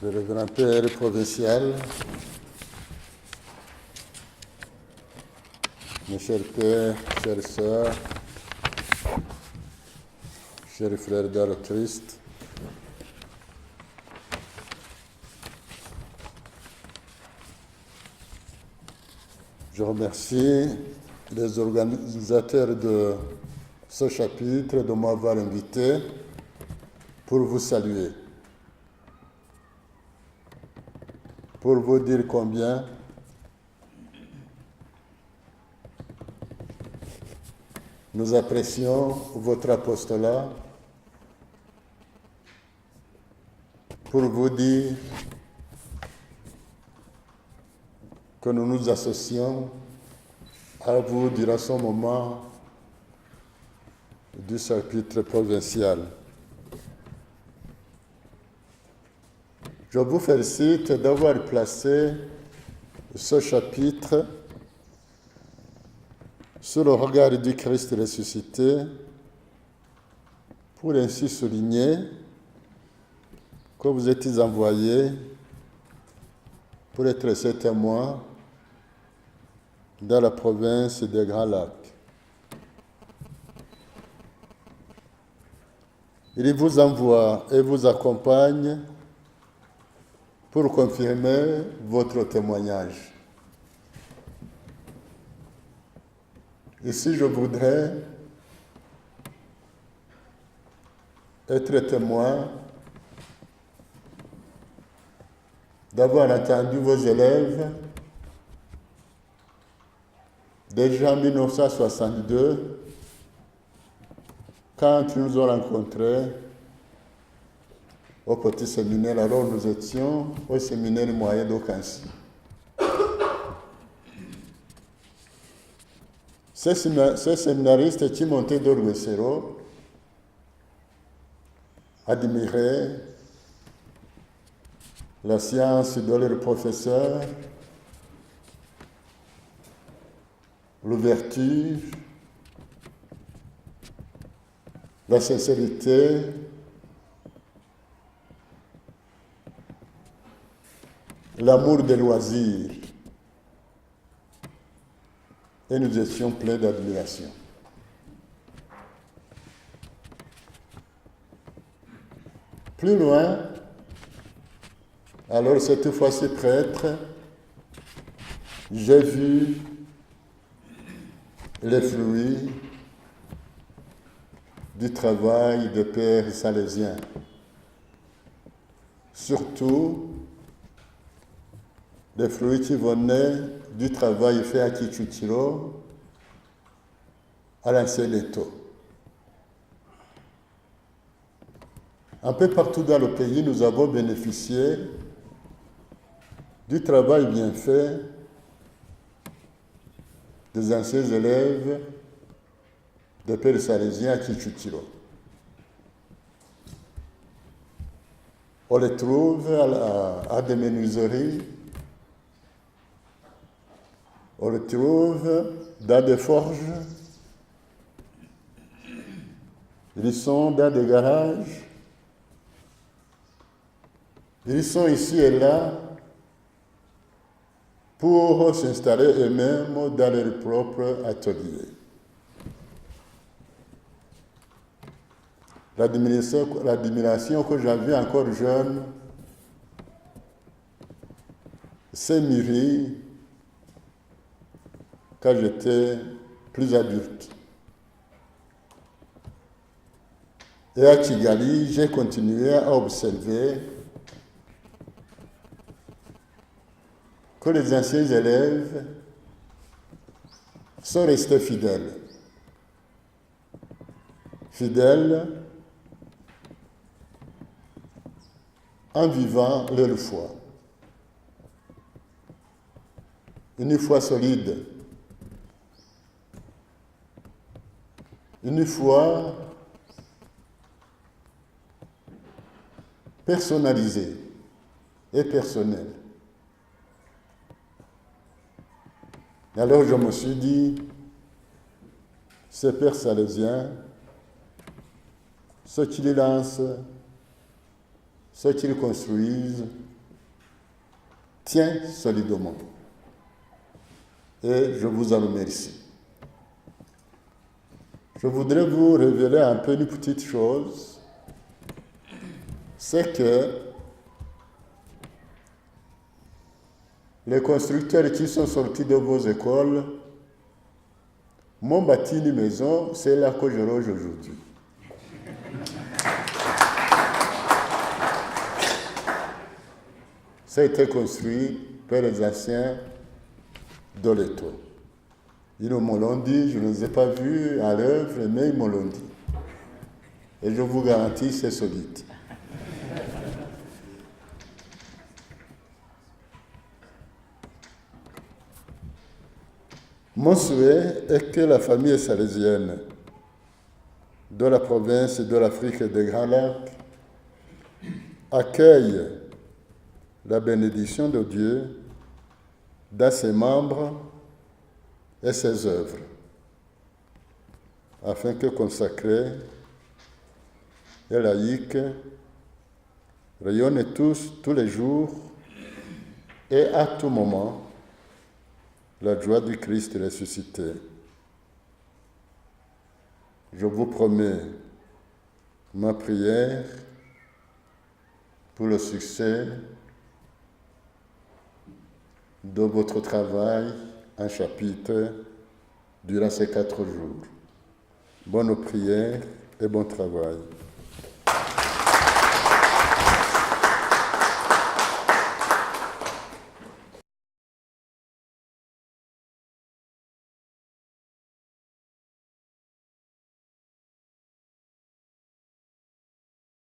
Le révérend Père provincial, mes chers pères, chères sœurs, chers frères dans le Christ, je remercie les organisateurs de ce chapitre de m'avoir invité pour vous saluer, pour vous dire combien nous apprécions votre apostolat, pour vous dire que nous nous associons à vous durant ce moment du chapitre provincial. Je vous félicite d'avoir placé ce chapitre sous le regard du Christ ressuscité pour ainsi souligner que vous êtes envoyés pour être ses témoins dans la province des Grands Lacs. Il vous envoie et vous accompagne pour confirmer votre témoignage. Ici, je voudrais être témoin d'avoir entendu vos élèves déjà en 1962, quand ils nous ont rencontrés au petit séminaire. Alors nous étions au séminaire moyen d'Aucancy. Ces séminaristes qui montaient d'Orguesero admiraient la science de leurs professeurs, l'ouverture, la sincérité, l'amour des loisirs. Et nous étions pleins d'admiration. Plus loin, alors cette fois-ci prêtre, j'ai vu les fruits du travail des pères salésiens. Surtout, les fruits qui venaient du travail fait à Kichutiro, à l'ancien Eto. Un peu partout dans le pays, nous avons bénéficié du travail bien fait des anciens élèves des pères salésiens à Kichutiro. On les trouve à des menuiseries, on les trouve dans des forges, ils sont dans des garages, ils sont ici et là pour s'installer eux-mêmes dans leur propre atelier. L'admiration que j'avais encore jeune s'est mûrie quand j'étais plus adulte. Et à Kigali, j'ai continué à observer que les anciens élèves sont restés fidèles. Fidèles en vivant leur foi. Une foi solide. Une foi personnalisée et personnelle. Et alors je me suis dit, ces pères salésiens, ce qu'ils lancent, ce qu'ils construisent, tient solidement. Et je vous en remercie. Je voudrais vous révéler un peu une petite chose. C'est que les constructeurs qui sont sortis de vos écoles m'ont bâti une maison, c'est là que je loge aujourd'hui. Ça a été construit par les anciens de l'Étoile. Ils me l'ont dit, je ne les ai pas vus à l'œuvre, mais ils me l'ont dit. Et je vous garantis, c'est solide. Mon souhait est que la famille salésienne de la province de l'Afrique des Grands Lacs accueille la bénédiction de Dieu dans ses membres et ses œuvres, afin que consacrés et laïques rayonnent tous les jours et à tout moment la joie du Christ ressuscité. Je vous promets ma prière pour le succès de votre travail en chapitre durant ces 4 jours. Bonne prière et bon travail.